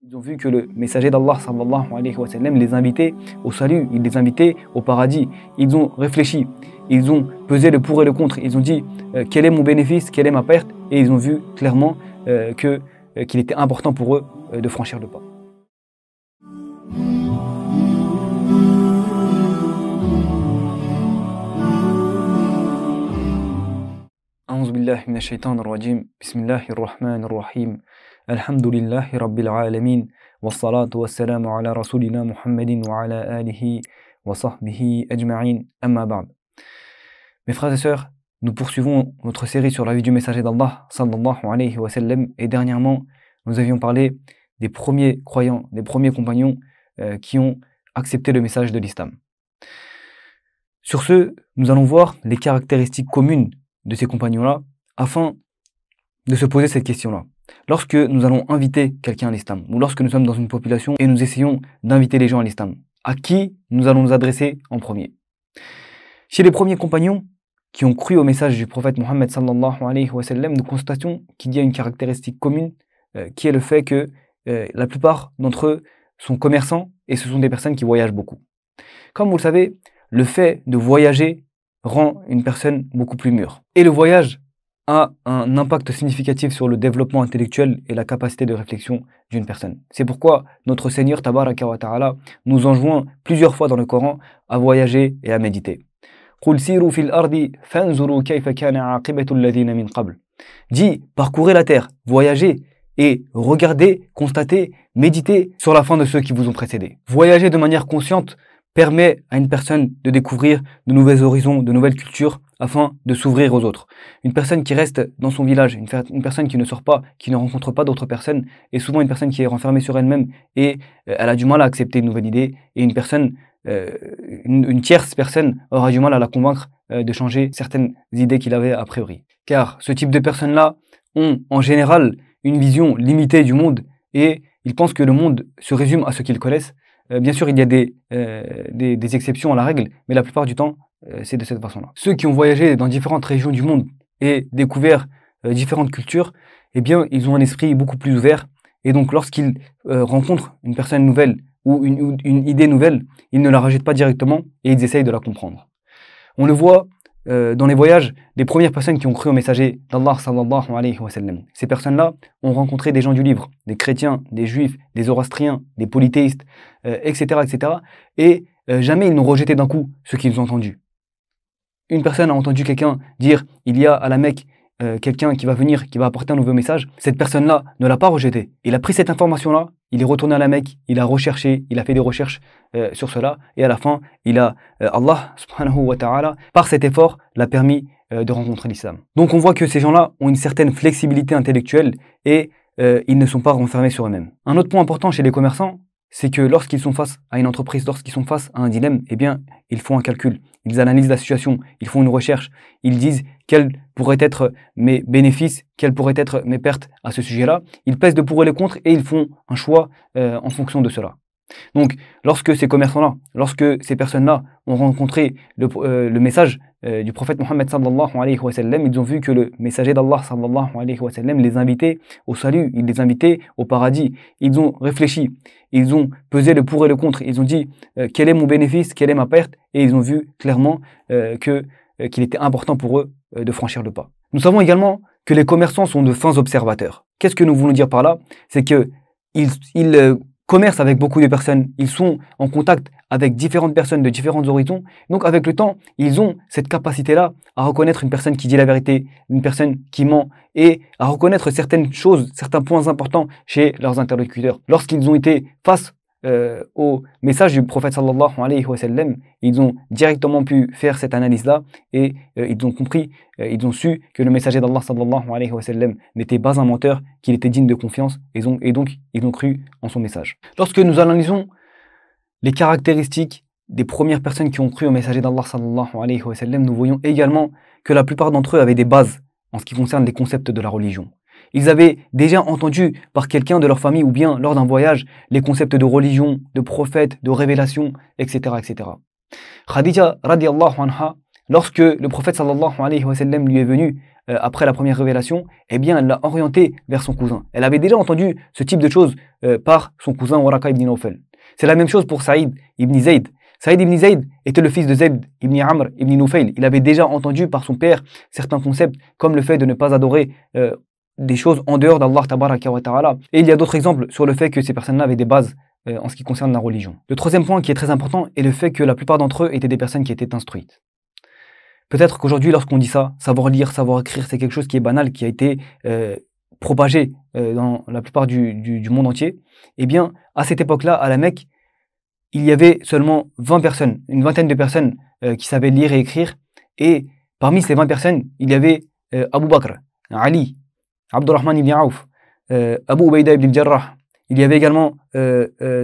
Ils ont vu que le messager d'Allah sallallahu alayhi wa sallam les invitait au salut, il les invitait au paradis. Ils ont réfléchi, ils ont pesé le pour et le contre. Ils ont dit quel est mon bénéfice, quelle est ma perte, et ils ont vu clairement qu'il était important pour eux de franchir le pas. أعوذ بالله من الشيطان الرجيم بسم الله الرحمن الرحيم الحمد لله رب العالمين والصلاة والسلام على رسولنا محمد وعلى آله وصحبه أجمعين أما بعد. Mes frères et sœurs, nous poursuivons notre série sur la vie du messager d'Allah sallallahu alayhi wa sallam, et dernièrement nous avions parlé des premiers croyants, des premiers compagnons qui ont accepté le message de l'islam. Sur ce, nous allons voir les caractéristiques communes de ces compagnons-là, afin de se poser cette question-là. Lorsque nous allons inviter quelqu'un à l'islam, ou lorsque nous sommes dans une population et nous essayons d'inviter les gens à l'islam, à qui nous allons nous adresser en premier? Chez les premiers compagnons qui ont cru au message du prophète Mohammed sallallahu alayhi wa sallam, nous constatons qu'il y a une caractéristique commune qui est le fait que la plupart d'entre eux sont commerçants et ce sont des personnes qui voyagent beaucoup. Comme vous le savez, le fait de voyager rend une personne beaucoup plus mûre. Et le voyage a un impact significatif sur le développement intellectuel et la capacité de réflexion d'une personne. C'est pourquoi notre Seigneur Tabaraka wa Ta'ala nous enjoint plusieurs fois dans le Coran à voyager et à méditer. Dis, parcourez la terre, voyagez et regardez, constatez, méditez sur la fin de ceux qui vous ont précédés. Voyager de manière consciente permet à une personne de découvrir de nouveaux horizons, de nouvelles cultures, afin de s'ouvrir aux autres. Une personne qui reste dans son village, une personne qui ne sort pas, qui ne rencontre pas d'autres personnes, est souvent une personne qui est renfermée sur elle-même et elle a du mal à accepter une nouvelle idée, et une personne, une tierce personne aura du mal à la convaincre de changer certaines idées qu'il avait a priori. Car ce type de personnes-là ont en général une vision limitée du monde et ils pensent que le monde se résume à ce qu'ils connaissent. Bien sûr, il y a des exceptions à la règle, mais la plupart du temps, c'est de cette façon-là. Ceux qui ont voyagé dans différentes régions du monde et découvert différentes cultures, eh bien, ils ont un esprit beaucoup plus ouvert. Et donc, lorsqu'ils rencontrent une personne nouvelle ou une idée nouvelle, ils ne la rejettent pas directement et ils essayent de la comprendre. On le voit dans les voyages, les premières personnes qui ont cru au messager d'Allah sallallahu alayhi wa sallam. Ces personnes-là ont rencontré des gens du livre, des chrétiens, des juifs, des zoroastriens, des polythéistes, etc., etc. Et jamais ils n'ont rejeté d'un coup ce qu'ils ont entendu. Une personne a entendu quelqu'un dire « il y a à la Mecque quelqu'un qui va venir, qui va apporter un nouveau message ». Cette personne-là ne l'a pas rejeté. Il a pris cette information-là, il est retourné à la Mecque, il a recherché, il a fait des recherches sur cela, et à la fin, Allah subhanahu wa ta'ala, par cet effort, l'a permis de rencontrer l'islam. Donc on voit que ces gens-là ont une certaine flexibilité intellectuelle et ils ne sont pas renfermés sur eux-mêmes. Un autre point important chez les commerçants, c'est que lorsqu'ils sont face à une entreprise, lorsqu'ils sont face à un dilemme, eh bien, ils font un calcul, ils analysent la situation, ils font une recherche, ils disent quels pourraient être mes bénéfices, quelles pourraient être mes pertes à ce sujet-là, ils pèsent de pour et les contre et ils font un choix en fonction de cela. Donc, lorsque ces commerçants-là, lorsque ces personnes-là ont rencontré le message du prophète Mohammed sallallahu alayhi wa sallam, ils ont vu que le messager d'Allah sallallahu alayhi wa sallam les invitait au salut, il les invitait au paradis. Ils ont réfléchi, ils ont pesé le pour et le contre, ils ont dit quel est mon bénéfice, quelle est ma perte, et ils ont vu clairement qu'il était important pour eux de franchir le pas. Nous savons également que les commerçants sont de fins observateurs. Qu'est-ce que nous voulons dire par là? C'est que ils commercent avec beaucoup de personnes, ils sont en contact avec différentes personnes de différents horizons. Donc avec le temps, ils ont cette capacité-là à reconnaître une personne qui dit la vérité, une personne qui ment, et à reconnaître certaines choses, certains points importants chez leurs interlocuteurs. Lorsqu'ils ont été face au message du prophète sallallahu alayhi wa sallam, ils ont directement pu faire cette analyse-là et ils ont compris, ils ont su que le messager d'Allah sallallahu alayhi wa sallam n'était pas un menteur, qu'il était digne de confiance, et donc ils ont cru en son message. Lorsque nous analysons les caractéristiques des premières personnes qui ont cru au messager d'Allah sallallahu alayhi wa sallam, nous voyons également que la plupart d'entre eux avaient des bases en ce qui concerne les concepts de la religion. Ils avaient déjà entendu par quelqu'un de leur famille ou bien lors d'un voyage les concepts de religion, de prophète, de révélation, etc., etc. Khadija radiallahu anha lorsque le prophète sallallahu alayhi wa sallam lui est venu après la première révélation, eh bien, elle l'a orienté vers son cousin. Elle avait déjà entendu ce type de choses par son cousin Waraka ibn Nawfal. C'est la même chose pour Saïd ibn Zayd. Saïd ibn Zayd était le fils de Zayd ibn Amr ibn Nufayl. Il avait déjà entendu par son père certains concepts, comme le fait de ne pas adorer des choses en dehors d'Allah tabaraka wa ta'ala. Et il y a d'autres exemples sur le fait que ces personnes-là avaient des bases en ce qui concerne la religion. Le troisième point qui est très important est le fait que la plupart d'entre eux étaient des personnes qui étaient instruites. Peut-être qu'aujourd'hui, lorsqu'on dit ça, savoir lire, savoir écrire, c'est quelque chose qui est banal, qui a été propagé dans la plupart du monde entier. Eh bien, à cette époque-là, à la Mecque, il y avait seulement 20 personnes, une vingtaine de personnes qui savaient lire et écrire. Et parmi ces 20 personnes, il y avait Abu Bakr, Ali, Abdurrahman ibn Auf, Abu Ubaïda ibn Jarrah. Il y avait également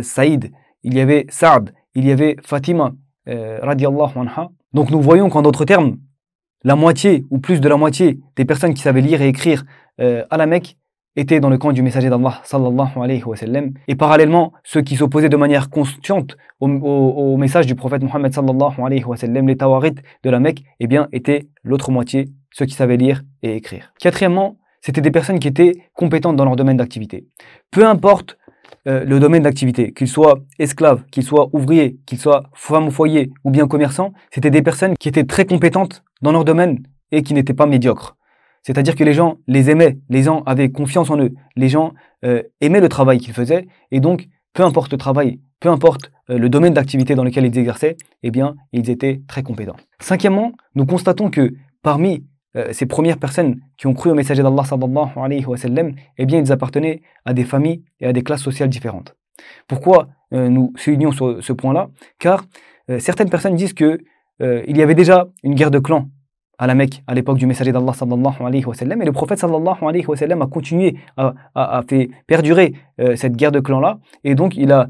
Saïd, il y avait Saad, il y avait Fatima, radiallahu anha. Donc nous voyons qu'en d'autres termes, la moitié ou plus de la moitié des personnes qui savaient lire et écrire à la Mecque étaient dans le camp du messager d'Allah sallallahu alayhi wa sallam. Et parallèlement, ceux qui s'opposaient de manière consciente au message du prophète Mohammed sallallahu alayhi wa sallam, les Tawarit de la Mecque, eh bien, étaient l'autre moitié, ceux qui savaient lire et écrire. Quatrièmement, c'était des personnes qui étaient compétentes dans leur domaine d'activité. Peu importe le domaine d'activité, qu'ils soient esclaves, qu'ils soient ouvriers, qu'ils soient femmes au foyer ou bien commerçants, c'était des personnes qui étaient très compétentes dans leur domaine et qui n'étaient pas médiocres. C'est-à-dire que les gens les aimaient, les gens avaient confiance en eux, les gens aimaient le travail qu'ils faisaient et donc peu importe le travail, peu importe le domaine d'activité dans lequel ils exerçaient, eh bien ils étaient très compétents. Cinquièmement, nous constatons que parmi ces premières personnes qui ont cru au messager d'Allah sallallahu alayhi wa sallam, eh bien ils appartenaient à des familles et à des classes sociales différentes. Pourquoi nous soulignons sur ce point-là? Car certaines personnes disent que il y avait déjà une guerre de clans à la Mecque à l'époque du messager d'Allah sallallahu alayhi wa sallam, et le prophète sallallahu alayhi wa sallam a continué à faire perdurer cette guerre de clans-là, et donc il a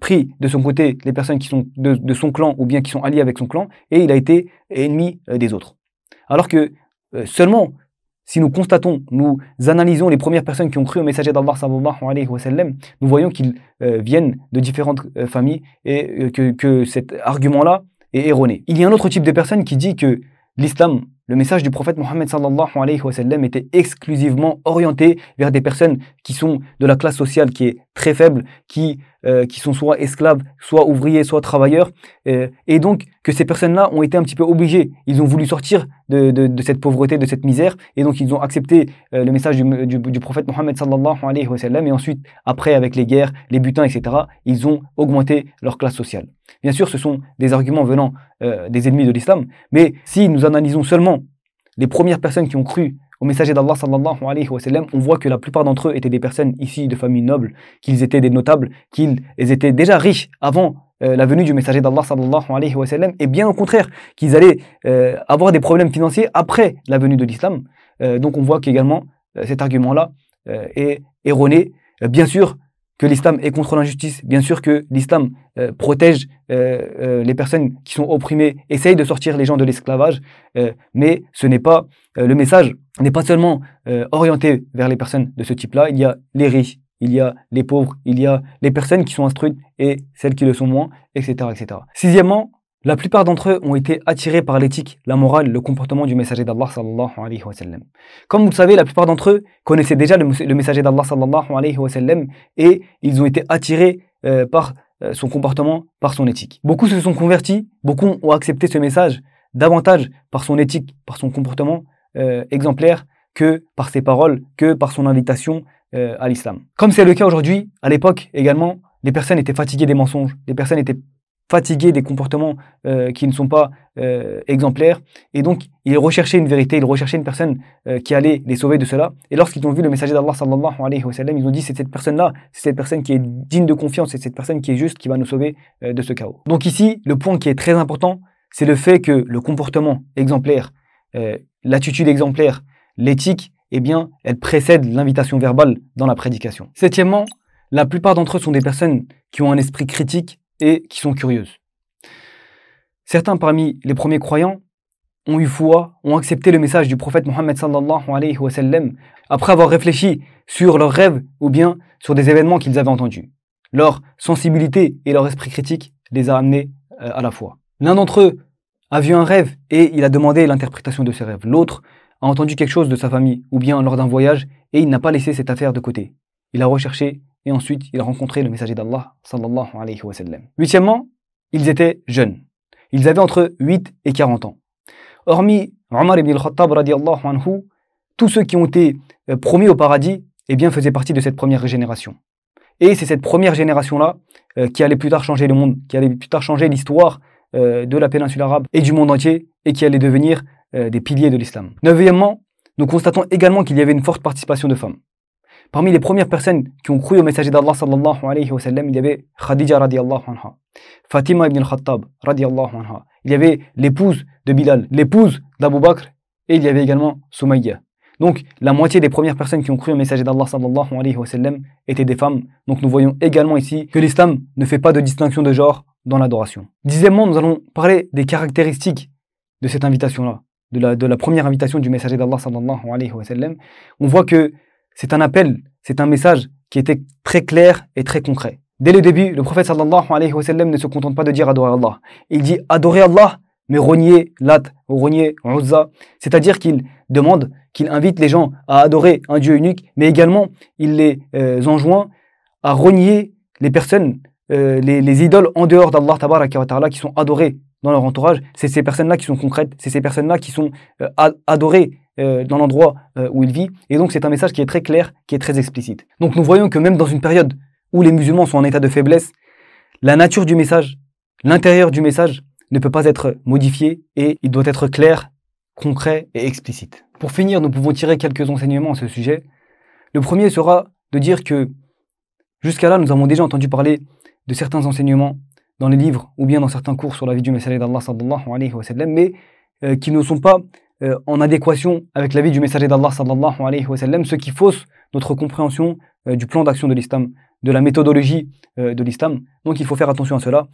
pris de son côté les personnes qui sont de son clan ou bien qui sont alliées avec son clan, et il a été ennemi des autres. Alors que seulement si nous constatons, nous analysons les premières personnes qui ont cru au messager d'Allah sallallahu alayhi wa sallam, nous voyons qu'ils viennent de différentes familles et que cet argument-là est erroné. Il y a un autre type de personne qui dit que l'islam, le message du prophète Mohammed sallallahu alayhi wa sallam était exclusivement orienté vers des personnes qui sont de la classe sociale qui est très faible, qui sont soit esclaves, soit ouvriers, soit travailleurs, et donc que ces personnes-là ont été un petit peu obligées. Ils ont voulu sortir de cette pauvreté, de cette misère, et donc ils ont accepté le message du prophète Mohammed sallallahu alayhi wa sallam, et ensuite, après, avec les guerres, les butins, etc., ils ont augmenté leur classe sociale. Bien sûr, ce sont des arguments venant des ennemis de l'islam, mais si nous analysons seulement les premières personnes qui ont cru au messager d'Allah sallallahu alayhi wa sallam, on voit que la plupart d'entre eux étaient des personnes issues de familles nobles, qu'ils étaient des notables, qu'ils étaient déjà riches avant la venue du messager d'Allah sallallahu alayhi wa sallam, et bien au contraire, qu'ils allaient avoir des problèmes financiers après la venue de l'islam. Donc on voit qu'également cet argument-là est erroné. Bien sûr que l'islam est contre l'injustice, bien sûr que l'islam protège les personnes qui sont opprimées, essaye de sortir les gens de l'esclavage, mais ce n'est pas le message n'est pas seulement orienté vers les personnes de ce type-là. Il y a les riches, il y a les pauvres, il y a les personnes qui sont instruites et celles qui le sont moins, etc., etc. Sixièmement, la plupart d'entre eux ont été attirés par l'éthique, la morale, le comportement du messager d'Allah sallallahu alayhi wa sallam. Comme vous le savez, la plupart d'entre eux connaissaient déjà le messager d'Allah sallallahu alayhi wa sallam et ils ont été attirés par son comportement, par son éthique. Beaucoup se sont convertis, beaucoup ont accepté ce message davantage par son éthique, par son comportement exemplaire que par ses paroles, que par son invitation à l'islam. Comme c'est le cas aujourd'hui, à l'époque également, les personnes étaient fatiguées des mensonges, les personnes étaient fatiguées des comportements qui ne sont pas exemplaires, et donc ils recherchaient une vérité, ils recherchaient une personne qui allait les sauver de cela. Et lorsqu'ils ont vu le messager d'Allah sallallahu alayhi wa sallam, ils ont dit c'est cette personne-là, c'est cette personne qui est digne de confiance, c'est cette personne qui est juste, qui va nous sauver de ce chaos. Donc ici, le point qui est très important, c'est le fait que le comportement exemplaire, l'attitude exemplaire, l'éthique, eh bien, elle précède l'invitation verbale dans la prédication. Septièmement, la plupart d'entre eux sont des personnes qui ont un esprit critique et qui sont curieuses. Certains parmi les premiers croyants ont eu foi, ont accepté le message du prophète Mohammed sallallahu alayhi wa sallam après avoir réfléchi sur leurs rêves ou bien sur des événements qu'ils avaient entendus. Leur sensibilité et leur esprit critique les a amenés à la foi. L'un d'entre eux a vu un rêve et il a demandé l'interprétation de ce rêve. L'autre a entendu quelque chose de sa famille ou bien lors d'un voyage et il n'a pas laissé cette affaire de côté. Il a recherché et ensuite il a rencontré le messager d'Allah sallallahu alayhi wa sallam. Huitièmement, ils étaient jeunes. Ils avaient entre 8 et 40 ans. Hormis Omar ibn al-Khattab radiyallahu anhu, tous ceux qui ont été promis au paradis, eh bien, faisaient partie de cette première génération. Et c'est cette première génération-là qui allait plus tard changer le monde, qui allait plus tard changer l'histoire de la péninsule arabe et du monde entier, et qui allait devenir des piliers de l'islam. Neuvièmement, nous constatons également qu'il y avait une forte participation de femmes. Parmi les premières personnes qui ont cru au messager d'Allah sallallahu alayhi wa sallam, il y avait Khadija radiyallahu anha, Fatima ibn al-Khattab radiyallahu anha, il y avait l'épouse de Bilal, l'épouse d'Abu Bakr, et il y avait également Soumaïa. Donc, la moitié des premières personnes qui ont cru au messager d'Allah sallallahu alayhi wa sallam étaient des femmes. Donc, nous voyons également ici que l'islam ne fait pas de distinction de genre dans l'adoration. Dixièmement, nous allons parler des caractéristiques de cette invitation-là, de la première invitation du messager d'Allah sallallahu alayhi wa sallam. On voit que c'est un appel, c'est un message qui était très clair et très concret. Dès le début, le prophète sallallahu alayhi wa sallam ne se contente pas de dire adorer Allah. Il dit adorer Allah, mais renier Lat, ou renier Uzza. C'est-à-dire qu'il demande, qu'il invite les gens à adorer un Dieu unique, mais également il les enjoint à renier les personnes, les idoles en dehors d'Allah tabaraka wa ta'ala qui sont adorées dans leur entourage. C'est ces personnes-là qui sont concrètes, c'est ces personnes-là qui sont adorées dans l'endroit où ils vivent. Et donc c'est un message qui est très clair, qui est très explicite. Donc nous voyons que même dans une période où les musulmans sont en état de faiblesse, la nature du message, l'intérieur du message ne peut pas être modifié et il doit être clair, concret et explicite. Pour finir, nous pouvons tirer quelques enseignements à ce sujet. Le premier sera de dire que jusqu'à là, nous avons déjà entendu parler de certains enseignements dans les livres ou bien dans certains cours sur la vie du messager d'Allah sallallahu alayhi wa sallam, mais qui ne sont pas en adéquation avec la vie du messager d'Allah sallallahu alayhi wa sallam, ce qui fausse notre compréhension du plan d'action de l'islam, de la méthodologie de l'islam. Donc il faut faire attention à cela.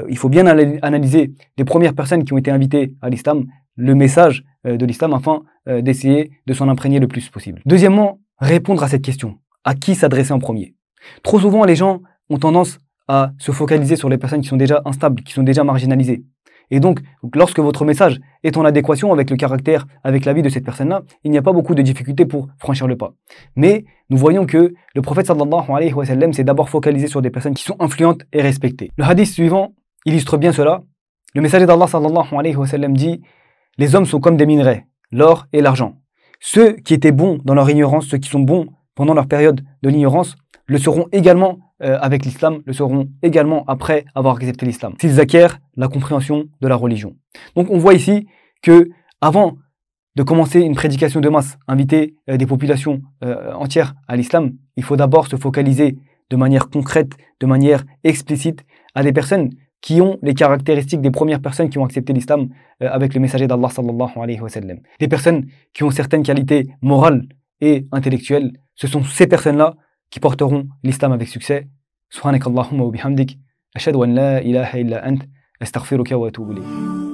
Il faut bien analyser les premières personnes qui ont été invitées à l'islam, le message de l'islam, afin d'essayer de s'en imprégner le plus possible. Deuxièmement, répondre à cette question. À qui s'adresser en premier? Trop souvent, les gens ont tendance à se focaliser sur les personnes qui sont déjà instables, qui sont déjà marginalisées. Et donc, lorsque votre message est en adéquation avec le caractère, avec la vie de cette personne-là, il n'y a pas beaucoup de difficultés pour franchir le pas. Mais nous voyons que le prophète sallallahu alayhi wa sallam s'est d'abord focalisé sur des personnes qui sont influentes et respectées. Le hadith suivant illustre bien cela. Le messager d'Allah sallallahu alayhi wa sallam dit « Les hommes sont comme des minerais, l'or et l'argent. Ceux qui étaient bons dans leur ignorance, ceux qui sont bons pendant leur période de l'ignorance, le seront également avec l'islam, le seront également après avoir accepté l'islam, s'ils acquièrent la compréhension de la religion. » Donc on voit ici que avant de commencer une prédication de masse, inviter des populations entières à l'islam, il faut d'abord se focaliser de manière concrète, de manière explicite à des personnes qui ont les caractéristiques des premières personnes qui ont accepté l'islam avec le messager d'Allah sallallahu alayhi wa sallam. Des personnes qui ont certaines qualités morales et intellectuelles, ce sont ces personnes-là qui porteront l'islam avec succès. Subhanakallahumma wa bihamdik, ashhadu an la ilaha illa ant, astaghfiruka wa atubu ilayk.